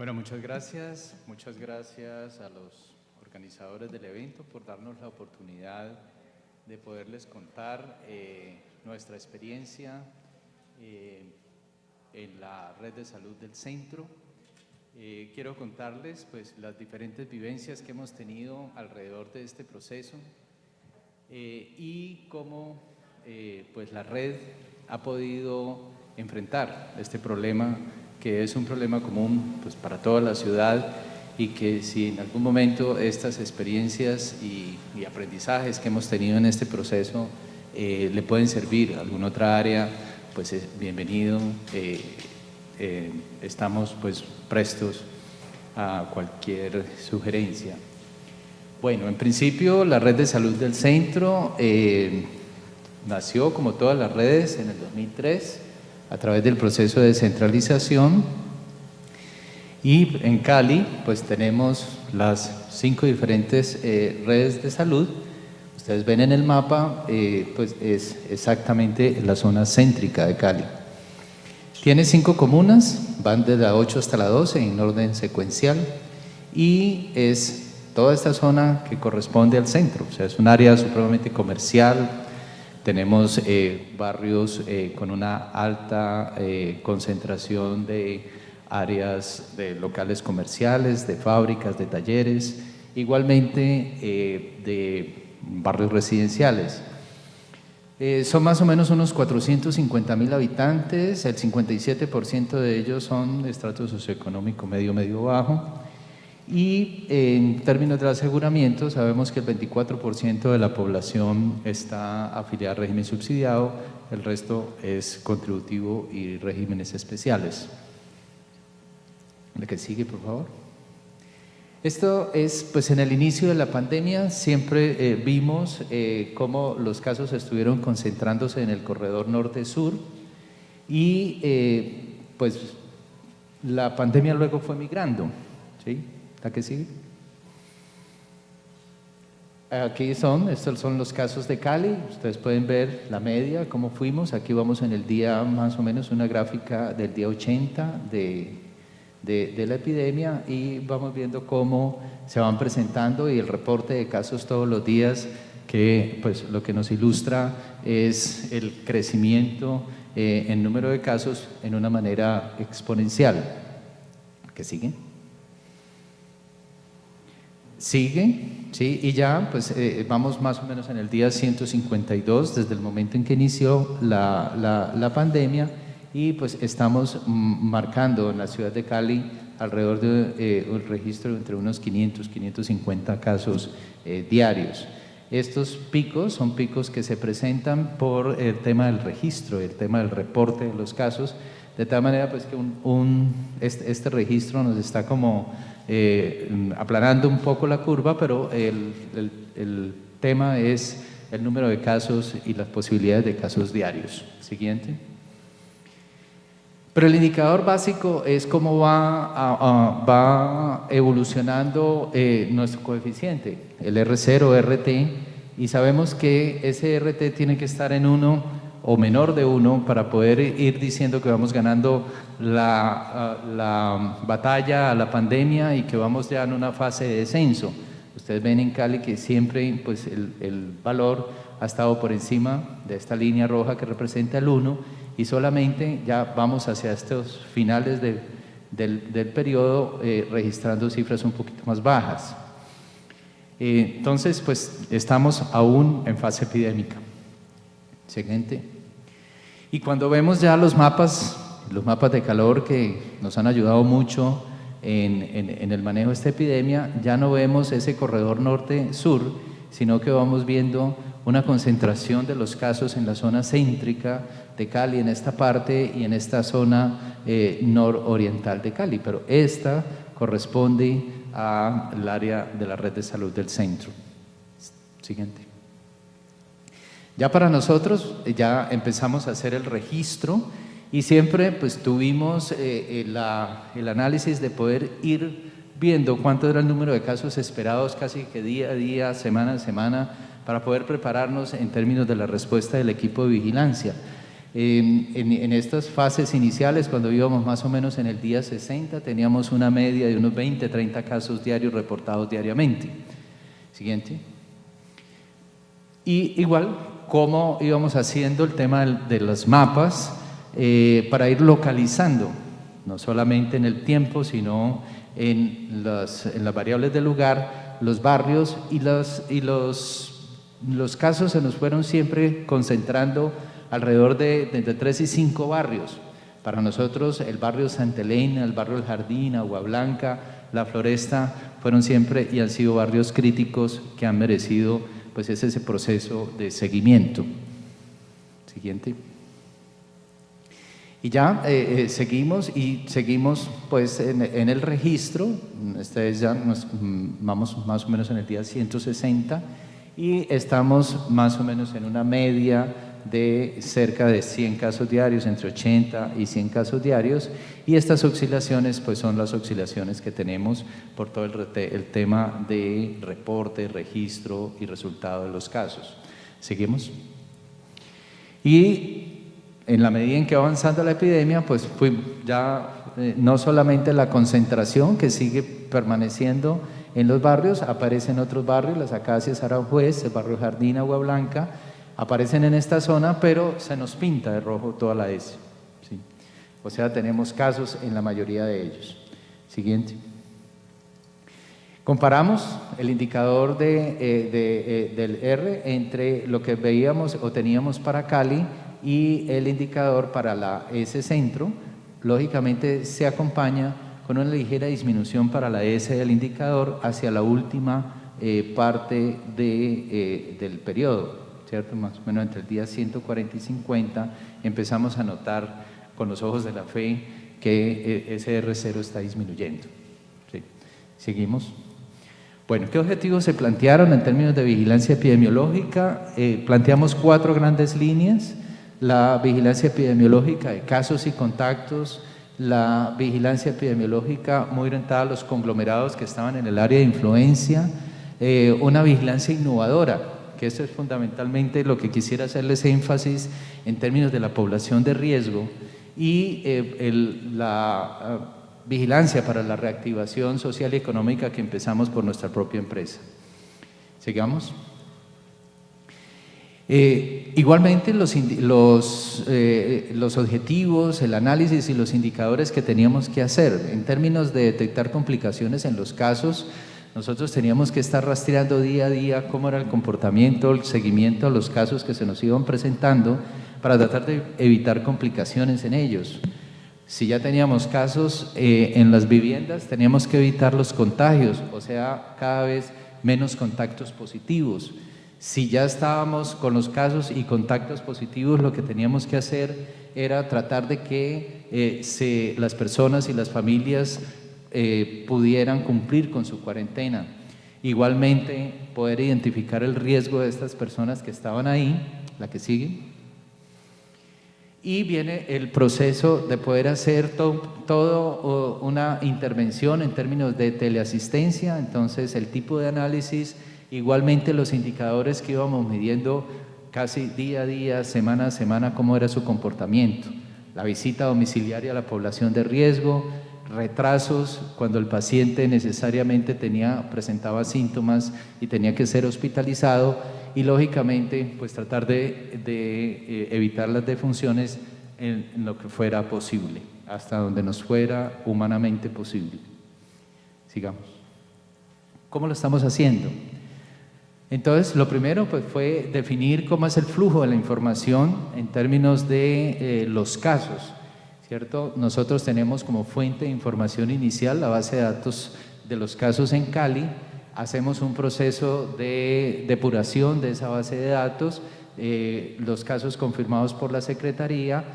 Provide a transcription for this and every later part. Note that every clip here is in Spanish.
Bueno, muchas gracias a los organizadores del evento por darnos la oportunidad de poderles contar nuestra experiencia en la red de salud del centro. Quiero contarles pues las diferentes vivencias que hemos tenido alrededor de este proceso y cómo pues la red ha podido enfrentar este problema, que es un problema común pues, para toda la ciudad, y que si en algún momento estas experiencias y aprendizajes que hemos tenido en este proceso le pueden servir a alguna otra área, pues es bienvenido. Estamos pues prestos a cualquier sugerencia. Bueno, en principio la red de salud del centro nació, como todas las redes, en el 2003 a través del proceso de descentralización, y en Cali pues tenemos las 5 diferentes redes de salud. Ustedes ven en el mapa, pues es exactamente la zona céntrica de Cali. Tiene 5 comunas, van de la 8 hasta la 12 en orden secuencial, y es toda esta zona que corresponde al centro, o sea, es un área supremamente comercial. Tenemos barrios con una alta concentración de áreas de locales comerciales, de fábricas, de talleres, igualmente de barrios residenciales. Son más o menos unos 450.000 habitantes, el 57% de ellos son de estrato socioeconómico medio bajo. Y en términos del aseguramiento, sabemos que el 24% de la población está afiliada al régimen subsidiado, el resto es contributivo y regímenes especiales. La que sigue, por favor. Esto es, pues en el inicio de la pandemia siempre vimos cómo los casos estuvieron concentrándose en el corredor norte-sur, y pues la pandemia luego fue migrando, ¿sí? ¿La que sigue? Estos son los casos de Cali. Ustedes pueden ver la media, cómo fuimos. Aquí vamos en el día, más o menos una gráfica del día 80 de la epidemia, y vamos viendo cómo se van presentando, y el reporte de casos todos los días, que pues lo que nos ilustra es el crecimiento en número de casos en una manera exponencial. ¿Qué sigue? Sigue, ¿sí? Y ya pues vamos más o menos en el día 152 desde el momento en que inició la pandemia, y pues estamos marcando en la ciudad de Cali alrededor de un registro entre unos 550 casos diarios. Estos picos son picos que se presentan por el tema del registro, el tema del reporte de los casos, de tal manera pues que este registro nos está como aplanando un poco la curva, pero el tema es el número de casos y las posibilidades de casos diarios. Siguiente. Pero el indicador básico es cómo va evolucionando nuestro coeficiente, el R0, RT, y sabemos que ese RT tiene que estar en 1 o menor de 1 para poder ir diciendo que vamos ganando la batalla a la pandemia y que vamos ya en una fase de descenso. Ustedes ven en Cali que siempre pues, el valor ha estado por encima de esta línea roja que representa el 1, y solamente ya vamos hacia estos finales del periodo registrando cifras un poquito más bajas. Entonces, pues estamos aún en fase epidémica. Siguiente. Y cuando vemos ya los mapas de calor que nos han ayudado mucho en el manejo de esta epidemia, ya no vemos ese corredor norte-sur, sino que vamos viendo una concentración de los casos en la zona céntrica de Cali, en esta parte, y en esta zona nororiental de Cali, pero esta corresponde al área de la red de salud del centro. Siguiente. Ya para nosotros ya empezamos a hacer el registro, y siempre pues tuvimos el análisis de poder ir viendo cuánto era el número de casos esperados casi que día a día, semana a semana, para poder prepararnos en términos de la respuesta del equipo de vigilancia. En estas fases iniciales, cuando íbamos más o menos en el día 60, teníamos una media de unos 20, 30 casos diarios reportados diariamente. Siguiente. Y igual, cómo íbamos haciendo el tema de los mapas para ir localizando, no solamente en el tiempo, sino en las variables del lugar, los barrios, y los casos se nos fueron siempre concentrando alrededor de entre 3 y 5 barrios. Para nosotros el barrio Santa Elena, el barrio El Jardín, Agua Blanca, La Floresta, fueron siempre y han sido barrios críticos que han merecido pues ese proceso de seguimiento. Siguiente. Y ya seguimos pues en el registro. Ya vamos más o menos en el día 160 y estamos más o menos en una media de cerca de 100 casos diarios, entre 80 y 100 casos diarios, y estas oscilaciones pues son las oscilaciones que tenemos por todo el tema de reporte, registro y resultado de los casos. ¿Seguimos? Y en la medida en que va avanzando la epidemia, pues no solamente la concentración que sigue permaneciendo en los barrios, aparecen otros barrios, Las Acacias, Aranjuez, el barrio Jardín, Agua Blanca, aparecen en esta zona, pero se nos pinta de rojo toda la S, ¿sí? O sea, tenemos casos en la mayoría de ellos. Siguiente. Comparamos el indicador del R entre lo que veíamos o teníamos para Cali y el indicador para la S Centro. Lógicamente se acompaña con una ligera disminución para la S del indicador hacia la última parte del periodo, ¿cierto? Más o menos entre el día 140 y 50 empezamos a notar con los ojos de la fe que ese R0 está disminuyendo. ¿Sí? Seguimos. Bueno, ¿qué objetivos se plantearon en términos de vigilancia epidemiológica? Planteamos 4 grandes líneas: la vigilancia epidemiológica de casos y contactos, la vigilancia epidemiológica muy orientada a los conglomerados que estaban en el área de influencia, una vigilancia innovadora, que eso es fundamentalmente lo que quisiera hacerles énfasis en términos de la población de riesgo, y la vigilancia para la reactivación social y económica que empezamos por nuestra propia empresa. Sigamos. Igualmente los objetivos, el análisis y los indicadores que teníamos que hacer en términos de detectar complicaciones en los casos. Nosotros teníamos que estar rastreando día a día cómo era el comportamiento, el seguimiento a los casos que se nos iban presentando para tratar de evitar complicaciones en ellos. Si ya teníamos casos en las viviendas, teníamos que evitar los contagios, o sea, cada vez menos contactos positivos. Si ya estábamos con los casos y contactos positivos, lo que teníamos que hacer era tratar de que las personas y las familias pudieran cumplir con su cuarentena. Igualmente, poder identificar el riesgo de estas personas que estaban ahí. La que sigue. Y viene el proceso de poder hacer todo una intervención en términos de teleasistencia. Entonces, el tipo de análisis, igualmente los indicadores que íbamos midiendo casi día a día, semana a semana, cómo era su comportamiento. La visita domiciliaria a la población de riesgo, retrasos cuando el paciente necesariamente presentaba síntomas y tenía que ser hospitalizado, y lógicamente pues tratar de evitar las defunciones en lo que fuera posible, hasta donde nos fuera humanamente posible. Sigamos. ¿Cómo lo estamos haciendo? Entonces, lo primero pues fue definir cómo es el flujo de la información en términos de los casos, ¿cierto? Nosotros tenemos como fuente de información inicial la base de datos de los casos en Cali. Hacemos un proceso de depuración de esa base de datos. Los casos confirmados por la Secretaría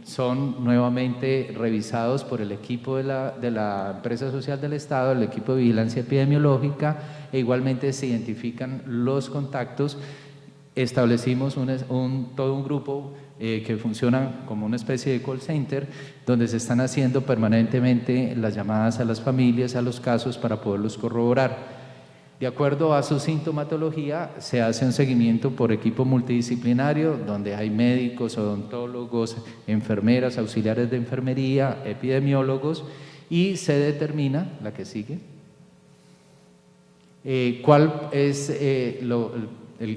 son nuevamente revisados por el equipo de la Empresa Social del Estado, el equipo de vigilancia epidemiológica, e igualmente se identifican los contactos. Establecimos todo un grupo que funciona como una especie de call center, donde se están haciendo permanentemente las llamadas a las familias, a los casos, para poderlos corroborar. De acuerdo a su sintomatología, se hace un seguimiento por equipo multidisciplinario, donde hay médicos, odontólogos, enfermeras, auxiliares de enfermería, epidemiólogos, y se determina, la que sigue, cuál es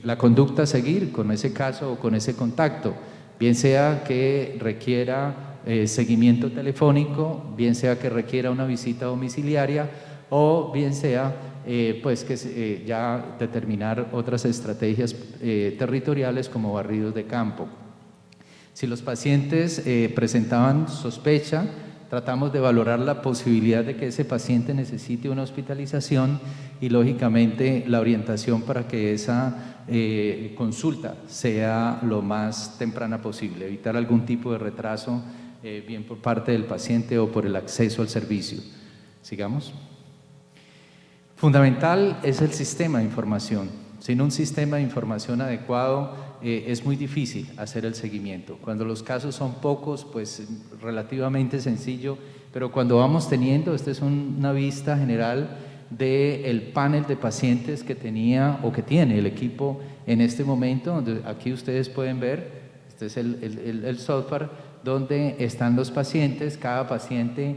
la conducta a seguir con ese caso o con ese contacto, bien sea que requiera seguimiento telefónico, bien sea que requiera una visita domiciliaria o bien sea pues que ya determinar otras estrategias territoriales como barridos de campo. Si los pacientes presentaban sospecha, tratamos de valorar la posibilidad de que ese paciente necesite una hospitalización y lógicamente la orientación para que esa consulta sea lo más temprana posible, evitar algún tipo de retraso bien por parte del paciente o por el acceso al servicio. Sigamos. Fundamental es el sistema de información. Sin un sistema de información adecuado es muy difícil hacer el seguimiento. Cuando los casos son pocos, pues relativamente sencillo, pero cuando vamos teniendo, esta es una vista general del panel de pacientes que tenía o que tiene el equipo en este momento, donde aquí ustedes pueden ver, este es el software donde están los pacientes, cada paciente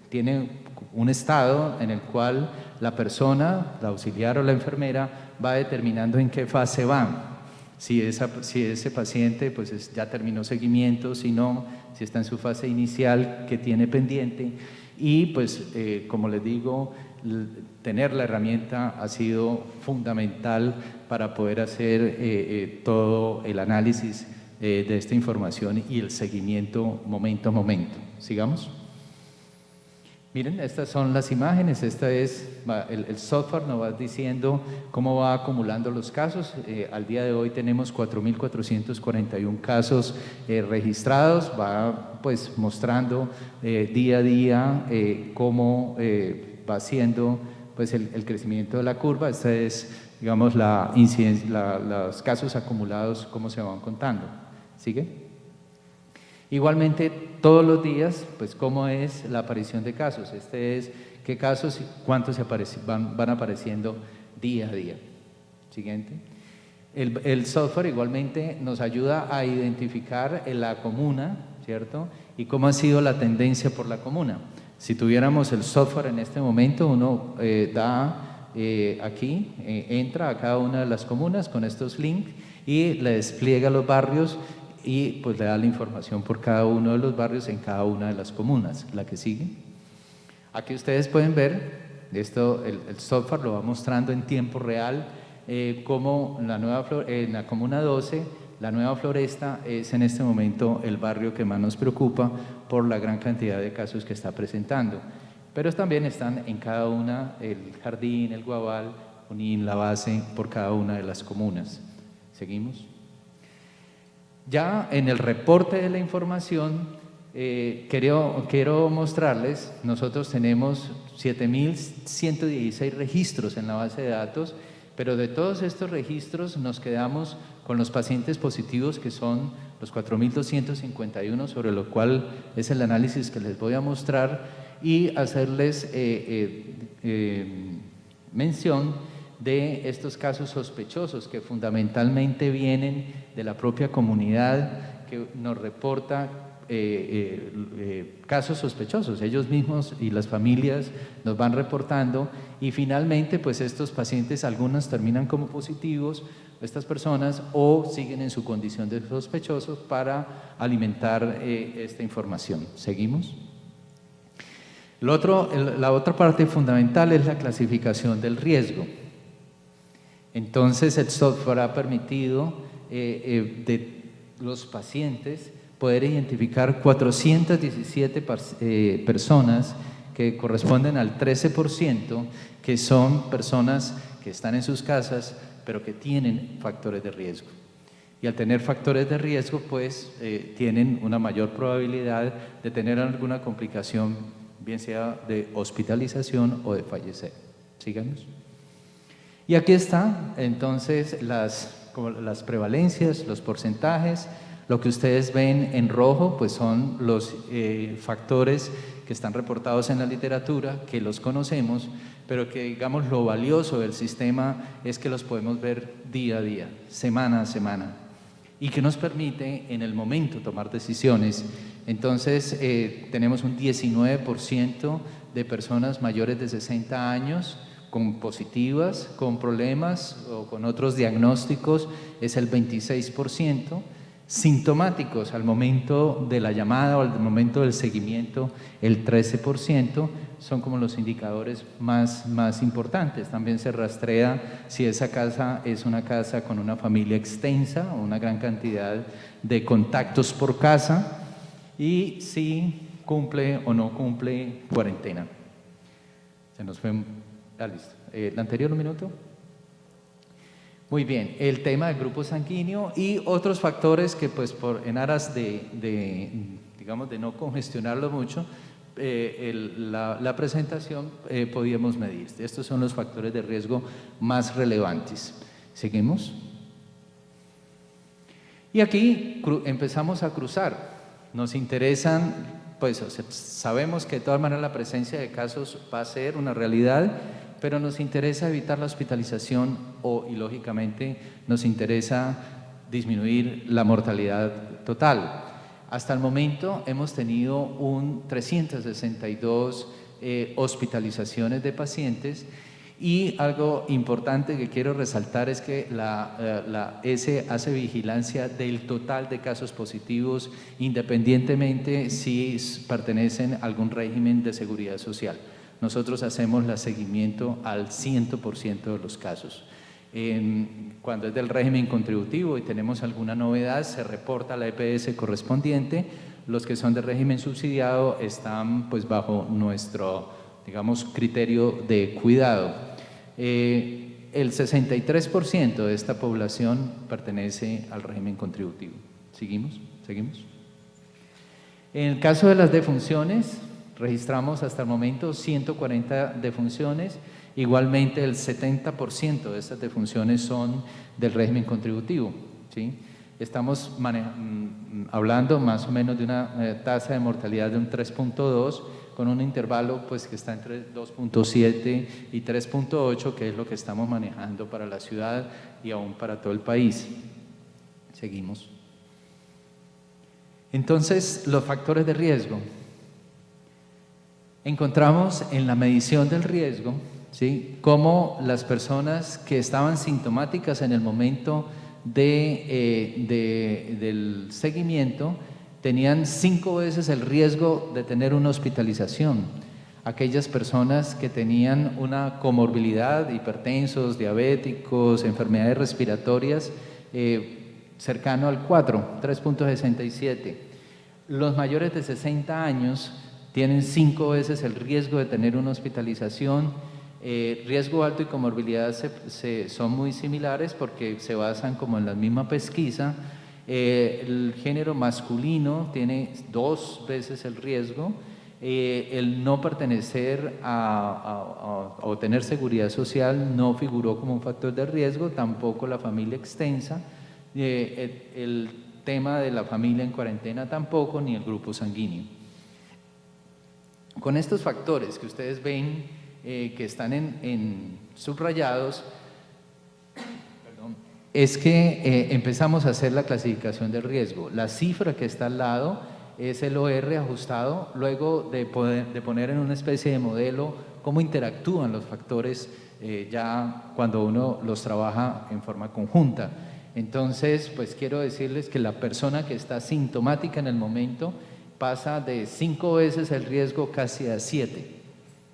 tiene un estado en el cual la persona, la auxiliar o la enfermera va determinando en qué fase va. Si ese paciente pues ya terminó seguimiento, si no, si está en su fase inicial que tiene pendiente y pues como les digo, tener la herramienta ha sido fundamental para poder hacer todo el análisis de esta información y el seguimiento momento a momento. Sigamos. Miren, estas son las imágenes, el software nos va diciendo cómo va acumulando los casos. Al día de hoy tenemos 4.441 casos registrados, va pues mostrando día a día cómo va siendo pues el crecimiento de la curva. Esta es, digamos, la incidencia, los casos acumulados, cómo se van contando. ¿Sigue? Igualmente, todos los días, pues cómo es la aparición de casos. Este es qué casos y cuántos van apareciendo día a día. Siguiente. El software igualmente nos ayuda a identificar en la comuna, ¿cierto? Y cómo ha sido la tendencia por la comuna. Si tuviéramos el software en este momento, uno aquí, entra a cada una de las comunas con estos links y le despliega los barrios y pues le da la información por cada uno de los barrios en cada una de las comunas. La que sigue. Aquí ustedes pueden ver, esto, el software lo va mostrando en tiempo real, como en la comuna 12, la Nueva Floresta es en este momento el barrio que más nos preocupa por la gran cantidad de casos que está presentando. Pero también están en cada una, el Jardín, el Guabal, Junín, La Base, por cada una de las comunas. Seguimos. Ya en el reporte de la información, quiero mostrarles, nosotros tenemos 7.116 registros en la base de datos, pero de todos estos registros nos quedamos con los pacientes positivos, que son los 4.251, sobre lo cual es el análisis que les voy a mostrar, y hacerles mención de estos casos sospechosos que fundamentalmente vienen de la propia comunidad que nos reporta casos sospechosos. Ellos mismos y las familias nos van reportando y finalmente pues estos pacientes, algunos terminan como positivos, estas personas, o siguen en su condición de sospechosos para alimentar esta información. ¿Seguimos? La otra parte fundamental es la clasificación del riesgo. Entonces el software ha permitido de los pacientes poder identificar 417 personas que corresponden al 13%, que son personas que están en sus casas pero que tienen factores de riesgo. Y al tener factores de riesgo pues tienen una mayor probabilidad de tener alguna complicación, bien sea de hospitalización o de fallecer. Síganos. Y aquí está entonces las prevalencias, los porcentajes. Lo que ustedes ven en rojo pues son los factores que están reportados en la literatura, que los conocemos, pero que digamos lo valioso del sistema es que los podemos ver día a día, semana a semana, y que nos permite en el momento tomar decisiones. Entonces tenemos un 19% de personas mayores de 60 años con positivas, con problemas o con otros diagnósticos es el 26%, sintomáticos al momento de la llamada o al momento del seguimiento el 13%, son como los indicadores más importantes. También se rastrea si esa casa es una casa con una familia extensa o una gran cantidad de contactos por casa y si cumple o no cumple cuarentena. Se nos fue. Listo. ¿La anterior un minuto? Muy bien, el tema del grupo sanguíneo y otros factores que pues en aras digamos de no congestionarlo mucho, la presentación podíamos medir. Estos son los factores de riesgo más relevantes. ¿Seguimos? Y aquí empezamos a cruzar. Nos interesan, pues sabemos que de todas maneras la presencia de casos va a ser una realidad, pero nos interesa evitar la hospitalización y lógicamente nos interesa disminuir la mortalidad total. Hasta el momento hemos tenido 362 hospitalizaciones de pacientes y algo importante que quiero resaltar es que la ESE hace vigilancia del total de casos positivos independientemente si pertenecen a algún régimen de seguridad social. Nosotros hacemos el seguimiento al 100% de los casos. Cuando es del régimen contributivo y tenemos alguna novedad, se reporta a la EPS correspondiente. Los que son de régimen subsidiado están pues bajo nuestro, digamos, criterio de cuidado. El 63% de esta población pertenece al régimen contributivo. ¿Seguimos? En el caso de las defunciones, registramos hasta el momento 140 defunciones, igualmente el 70% de estas defunciones son del régimen contributivo, ¿sí? Estamos hablando más o menos de una tasa de mortalidad de un 3.2 con un intervalo pues que está entre 2.7 y 3.8, que es lo que estamos manejando para la ciudad y aún para todo el país. Seguimos. Entonces, los factores de riesgo. Encontramos en la medición del riesgo, ¿sí?, cómo las personas que estaban sintomáticas en el momento del seguimiento tenían 5 veces el riesgo de tener una hospitalización. Aquellas personas que tenían una comorbilidad, hipertensos, diabéticos, enfermedades respiratorias, cercano al 3.67. Los mayores de 60 años tienen 5 veces el riesgo de tener una hospitalización. Riesgo alto y comorbilidad son muy similares porque se basan como en la misma pesquisa. El género masculino tiene 2 veces el riesgo. El no pertenecer o tener seguridad social no figuró como un factor de riesgo, tampoco la familia extensa. El tema de la familia en cuarentena tampoco, ni el grupo sanguíneo. Con estos factores que ustedes ven que están subrayados, es que empezamos a hacer la clasificación de riesgo. La cifra que está al lado es el OR ajustado, luego de poner en una especie de modelo cómo interactúan los factores ya cuando uno los trabaja en forma conjunta. Entonces, pues quiero decirles que la persona que está sintomática en el momento pasa de 5 veces el riesgo casi a 7,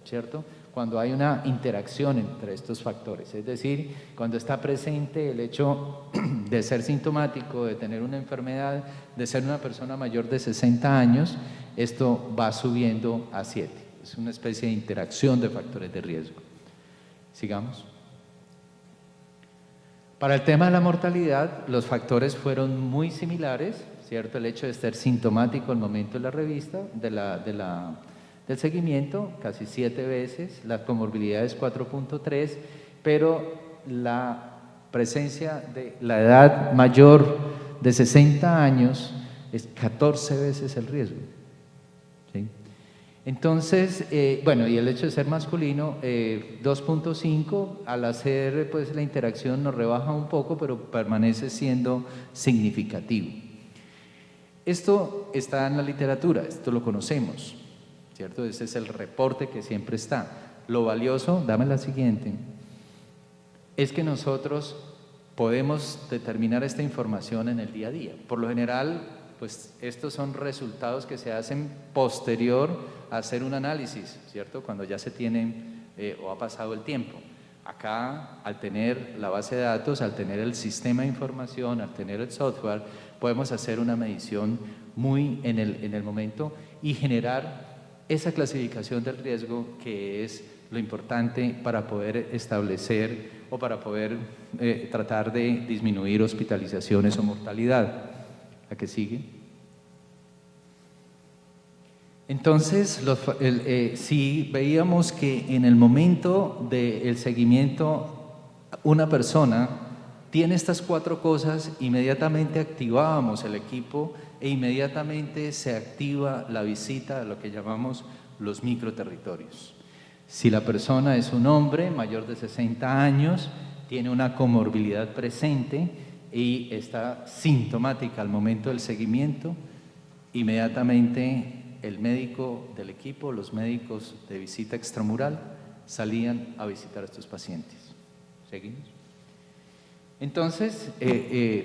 ¿cierto?, cuando hay una interacción entre estos factores, es decir, cuando está presente el hecho de ser sintomático, de tener una enfermedad, de ser una persona mayor de 60 años, esto va subiendo a 7. Es una especie de interacción de factores de riesgo. Sigamos. Para el tema de la mortalidad, los factores fueron muy similares, ¿cierto? El hecho de ser sintomático al momento de la revista, del seguimiento, casi 7 veces, la comorbilidad es 4.3, pero la presencia de la edad mayor de 60 años es 14 veces el riesgo. ¿Sí? Entonces, bueno, y el hecho de ser masculino, 2.5, al hacer pues la interacción nos rebaja un poco, pero permanece siendo significativo. Esto está en la literatura, esto lo conocemos, ¿cierto? Ese es el reporte que siempre está. Lo valioso, dame la siguiente, es que nosotros podemos determinar esta información en el día a día. Por lo general, pues estos son resultados que se hacen posterior a hacer un análisis, ¿cierto? Cuando ya se tienen o ha pasado el tiempo. Acá, al tener la base de datos, al tener el sistema de información, al tener el software, podemos hacer una medición muy en el momento y generar esa clasificación del riesgo que es lo importante para poder establecer o para poder tratar de disminuir hospitalizaciones o mortalidad. ¿La que sigue? Entonces, si veíamos que en el momento del seguimiento una persona tiene estas 4 cosas, inmediatamente activábamos el equipo e inmediatamente se activa la visita a lo que llamamos los microterritorios. Si la persona es un hombre mayor de 60 años, tiene una comorbilidad presente y está sintomática al momento del seguimiento, inmediatamente el médico del equipo, los médicos de visita extramural, salían a visitar a estos pacientes. ¿Seguimos? Entonces,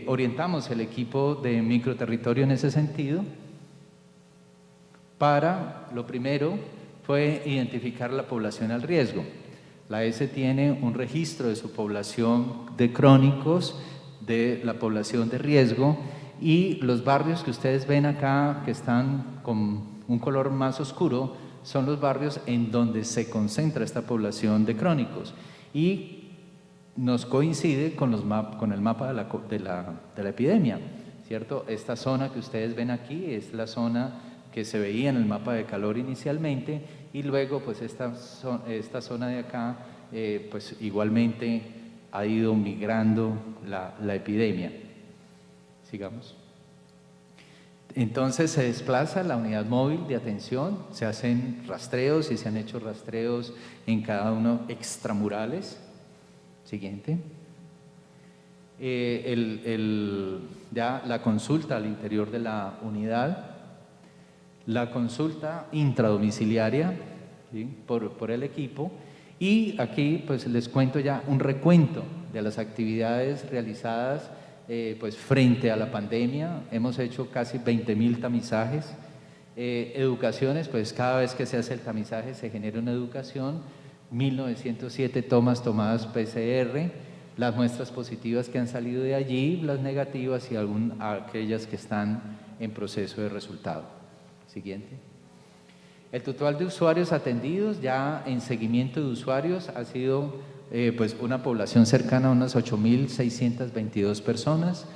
orientamos el equipo de microterritorio en ese sentido para, lo primero, fue identificar la población al riesgo. La ES tiene un registro de su población de crónicos, de la población de riesgo, y los barrios que ustedes ven acá, que están con un color más oscuro, son los barrios en donde se concentra esta población de crónicos. Y nos coincide con el mapa de la epidemia, ¿cierto? Esta zona que ustedes ven aquí es la zona que se veía en el mapa de calor inicialmente, y luego pues esta zona de acá pues igualmente ha ido migrando la epidemia. Sigamos. Entonces se desplaza la unidad móvil de atención, se hacen rastreos y se han hecho rastreos en cada uno extramurales. Siguiente. Ya la consulta al interior de la unidad, la consulta intradomiciliaria, ¿sí? por el equipo, y aquí pues les cuento ya un recuento de las actividades realizadas pues frente a la pandemia. Hemos hecho casi 20.000 tamizajes, educaciones, pues cada vez que se hace el tamizaje se genera una educación, 1907 tomas tomadas PCR, las muestras positivas que han salido de allí, las negativas y aquellas que están en proceso de resultado. Siguiente. El total de usuarios atendidos ya en seguimiento de usuarios ha sido pues una población cercana a unas 8.622 personas,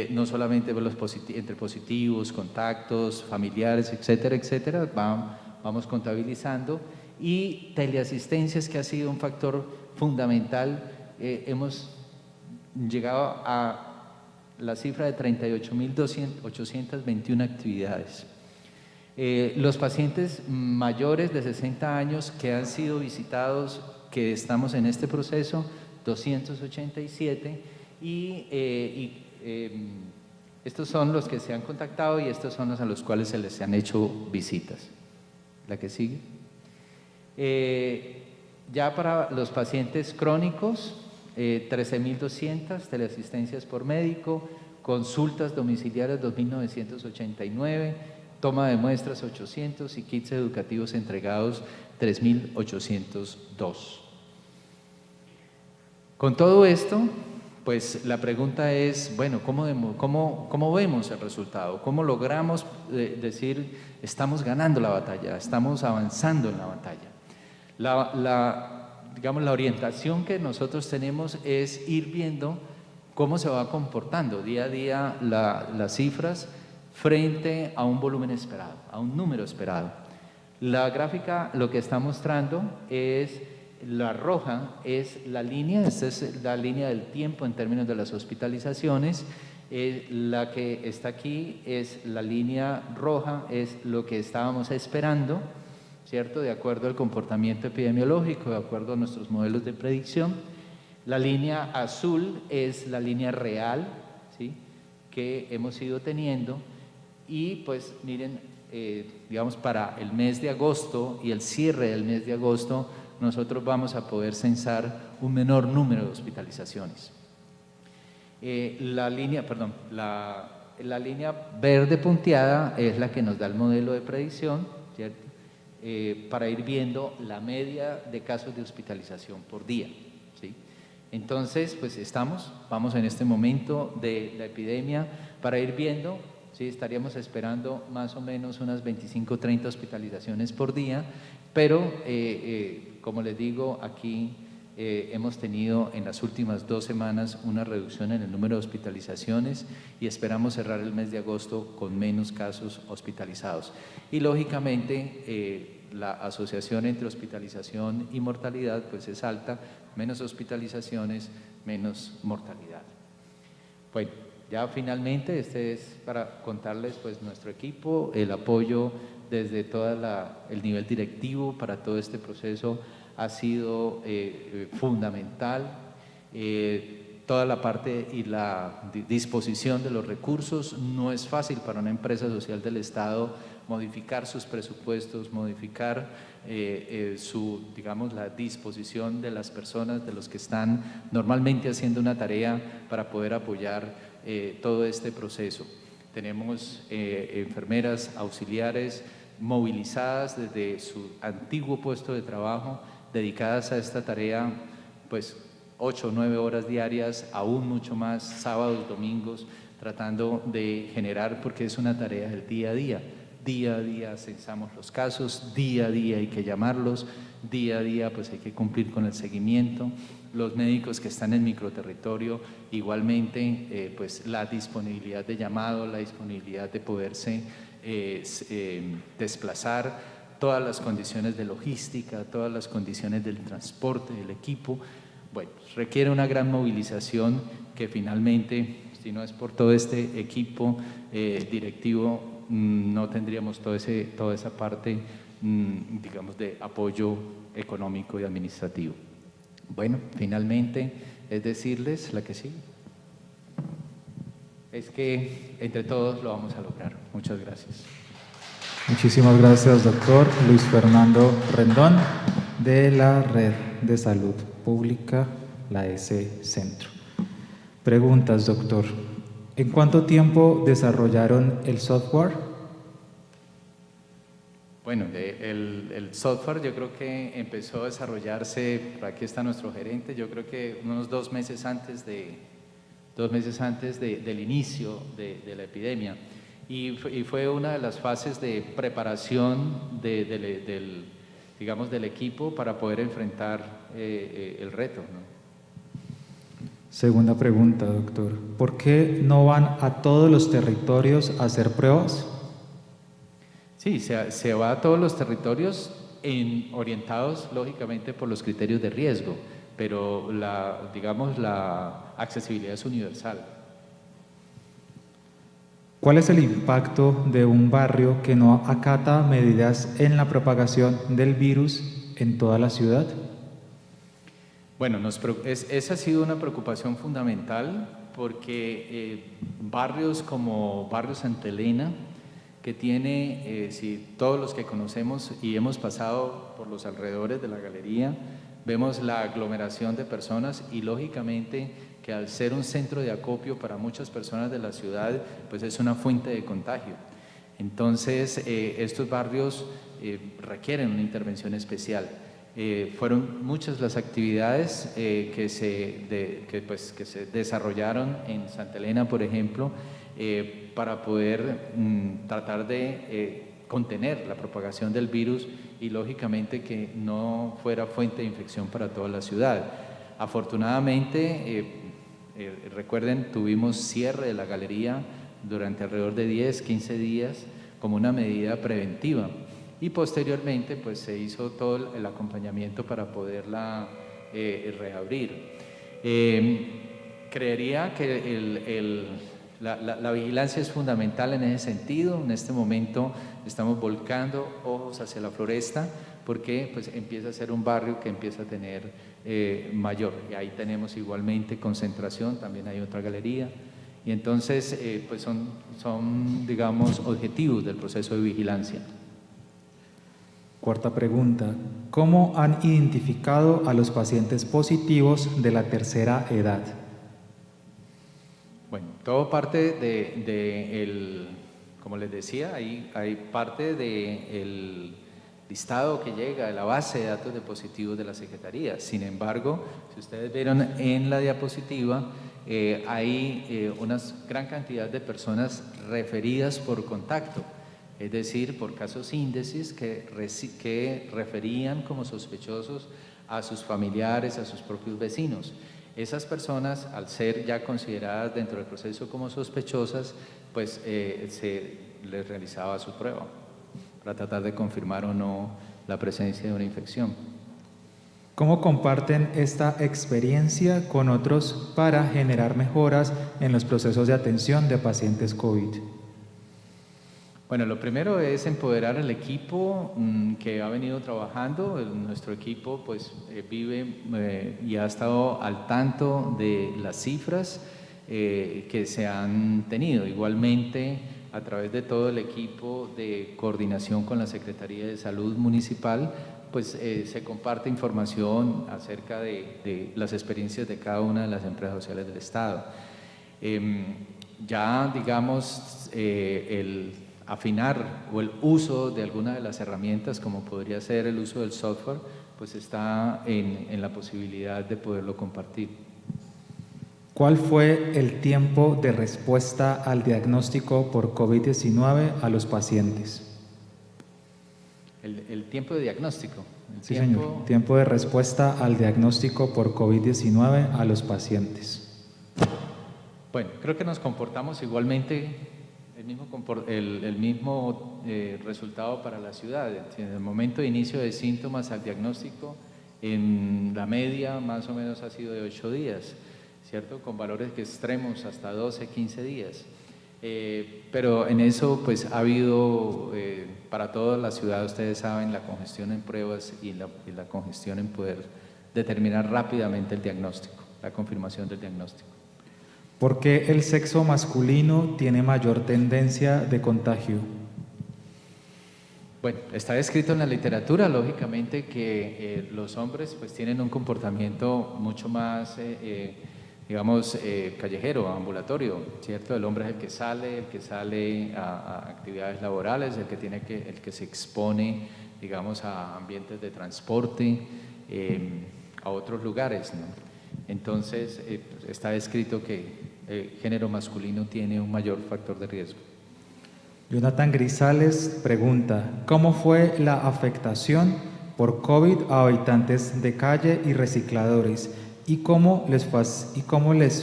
no solamente entre positivos, contactos, familiares, etcétera, etcétera, vamos contabilizando, y teleasistencias, que ha sido un factor fundamental. Hemos llegado a la cifra de 38.821 actividades. Los pacientes mayores de 60 años que han sido visitados, que estamos en este proceso, 287, y estos son los que se han contactado y estos son los a los cuales se les han hecho visitas. La que sigue. Ya para los pacientes crónicos, 13.200 teleasistencias por médico, consultas domiciliarias 2.989, toma de muestras 800 y kits educativos entregados 3.802. Con todo esto, pues la pregunta es, bueno, ¿cómo vemos el resultado? ¿Cómo logramos decir, estamos ganando la batalla, estamos avanzando en la batalla? Digamos, la orientación que nosotros tenemos es ir viendo cómo se va comportando día a día las cifras frente a un volumen esperado, a un número esperado. La gráfica lo que está mostrando es, la roja es la línea, esta es la línea del tiempo en términos de las hospitalizaciones, La que está aquí es la línea roja, es lo que estábamos esperando, ¿cierto? De acuerdo al comportamiento epidemiológico, de acuerdo a nuestros modelos de predicción. La línea azul es la línea real, ¿sí?, que hemos ido teniendo, y pues miren, digamos, para el mes de agosto y el cierre del mes de agosto, nosotros vamos a poder censar un menor número de hospitalizaciones. La línea verde punteada es la que nos da el modelo de predicción, ¿cierto? Para ir viendo la media de casos de hospitalización por día, ¿sí? Entonces, pues vamos en este momento de la epidemia para ir viendo, ¿sí? Estaríamos esperando más o menos unas 25 o 30 hospitalizaciones por día, pero como les digo, aquí hemos tenido en las últimas 2 semanas una reducción en el número de hospitalizaciones y esperamos cerrar el mes de agosto con menos casos hospitalizados. Y lógicamente la asociación entre hospitalización y mortalidad pues es alta, menos hospitalizaciones, menos mortalidad. Bueno, ya finalmente este es para contarles pues nuestro equipo, el apoyo desde todo el nivel directivo para todo este proceso ha sido fundamental. Toda la parte y la disposición de los recursos, no es fácil para una empresa social del Estado modificar sus presupuestos, modificar digamos, la disposición de las personas, de los que están normalmente haciendo una tarea para poder apoyar todo este proceso. Tenemos enfermeras auxiliares movilizadas desde su antiguo puesto de trabajo, dedicadas a esta tarea, pues 8 o 9 horas diarias, aún mucho más, sábados, domingos, tratando de generar, porque es una tarea del día a día. Día a día censamos los casos, día a día hay que llamarlos, día a día pues hay que cumplir con el seguimiento. Los médicos que están en microterritorio, igualmente, pues la disponibilidad de llamado, la disponibilidad de poderse desplazar, todas las condiciones de logística, todas las condiciones del transporte del equipo, bueno, requiere una gran movilización que finalmente, si no es por todo este equipo directivo, no tendríamos toda esa parte, digamos, de apoyo económico y administrativo. Bueno, finalmente es decirles, la que sigue, es que entre todos lo vamos a lograr. Muchas gracias. Muchísimas gracias, doctor Luis Fernando Rendón, de la Red de Salud Pública, la S Centro. Preguntas, doctor. ¿En cuánto tiempo desarrollaron el software? Bueno, el software yo creo que empezó a desarrollarse, por aquí está nuestro gerente, yo creo que unos 2 meses antes del inicio de la epidemia. Y fue una de las fases de preparación digamos, del equipo para poder enfrentar el reto, ¿no? Segunda pregunta, doctor. ¿Por qué no van a todos los territorios a hacer pruebas? Sí, se va a todos los territorios orientados, lógicamente, por los criterios de riesgo, pero digamos, la accesibilidad es universal. ¿Cuál es el impacto de un barrio que no acata medidas en la propagación del virus en toda la ciudad? Bueno, esa ha sido una preocupación fundamental porque barrios como Barrio Santa Elena, que tiene, si todos los que conocemos y hemos pasado por los alrededores de la galería, vemos la aglomeración de personas y lógicamente que al ser un centro de acopio para muchas personas de la ciudad, pues es una fuente de contagio. Entonces, estos barrios requieren una intervención especial. Fueron muchas las actividades que se desarrollaron en Santa Elena, por ejemplo, para poder tratar de contener la propagación del virus y lógicamente que no fuera fuente de infección para toda la ciudad. Afortunadamente, recuerden, tuvimos cierre de la galería durante alrededor de 10, 15 días como una medida preventiva y posteriormente pues se hizo todo el acompañamiento para poderla reabrir. Creería que la vigilancia es fundamental en ese sentido. En este momento estamos volcando ojos hacia la Floresta porque pues, empieza a ser un barrio que empieza a tener mayor. Y ahí tenemos igualmente concentración, también hay otra galería. Y entonces pues son, digamos, objetivos del proceso de vigilancia. Cuarta pregunta. ¿Cómo han identificado a los pacientes positivos de la tercera edad? Bueno, todo parte como les decía, hay parte del listado que llega de la base de datos de positivos de la Secretaría. Sin embargo, si ustedes vieron en la diapositiva, hay una gran cantidad de personas referidas por contacto, es decir, por casos índices que referían como sospechosos a sus familiares, a sus propios vecinos. Esas personas, al ser ya consideradas dentro del proceso como sospechosas, pues se les realizaba su prueba para tratar de confirmar o no la presencia de una infección. ¿Cómo comparten esta experiencia con otros para generar mejoras en los procesos de atención de pacientes COVID? Bueno, lo primero es empoderar al equipo que ha venido trabajando. Nuestro equipo pues vive y ha estado al tanto de las cifras que se han tenido. Igualmente, a través de todo el equipo de coordinación con la Secretaría de Salud Municipal, pues se comparte información acerca de las experiencias de cada una de las empresas sociales del Estado. Ya, digamos, el afinar o el uso de alguna de las herramientas, como podría ser el uso del software, pues está en la posibilidad de poderlo compartir. ¿Cuál fue el tiempo de respuesta al diagnóstico por COVID-19 a los pacientes? El tiempo de diagnóstico. Sí, señor. Tiempo de respuesta al diagnóstico por COVID-19 a los pacientes. Bueno, creo que nos comportamos igualmente el mismo resultado para la ciudad. En el momento de inicio de síntomas al diagnóstico, en la media más o menos ha sido de 8 días, ¿cierto? Con valores extremos hasta 12, 15 días. Pero en eso pues ha habido para toda la ciudad, ustedes saben, la congestión en pruebas y la congestión en poder determinar rápidamente el diagnóstico, la confirmación del diagnóstico. ¿Por qué el sexo masculino tiene mayor tendencia de contagio? Bueno, está escrito en la literatura, lógicamente, que los hombres pues tienen un comportamiento mucho más, digamos, callejero, ambulatorio, ¿cierto? El hombre es el que sale a actividades laborales, el que se expone, digamos, a ambientes de transporte, a otros lugares, ¿no? Entonces, está escrito que el género masculino tiene un mayor factor de riesgo. Jonathan Grisales pregunta, ¿cómo fue la afectación por COVID a habitantes de calle y recicladores? ¿Y cómo les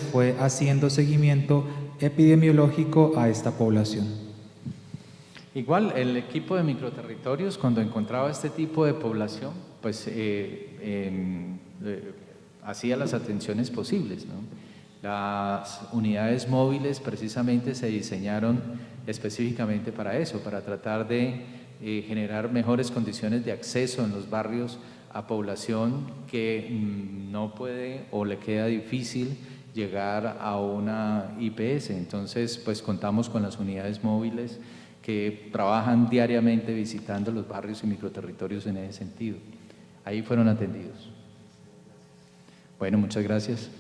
fue haciendo seguimiento epidemiológico a esta población? Igual, el equipo de microterritorios, cuando encontraba este tipo de población, pues hacía las atenciones posibles, ¿no? Las unidades móviles precisamente se diseñaron específicamente para eso, para tratar de generar mejores condiciones de acceso en los barrios a población que no puede o le queda difícil llegar a una IPS. Entonces, pues contamos con las unidades móviles que trabajan diariamente visitando los barrios y microterritorios en ese sentido. Ahí fueron atendidos. Bueno, muchas gracias.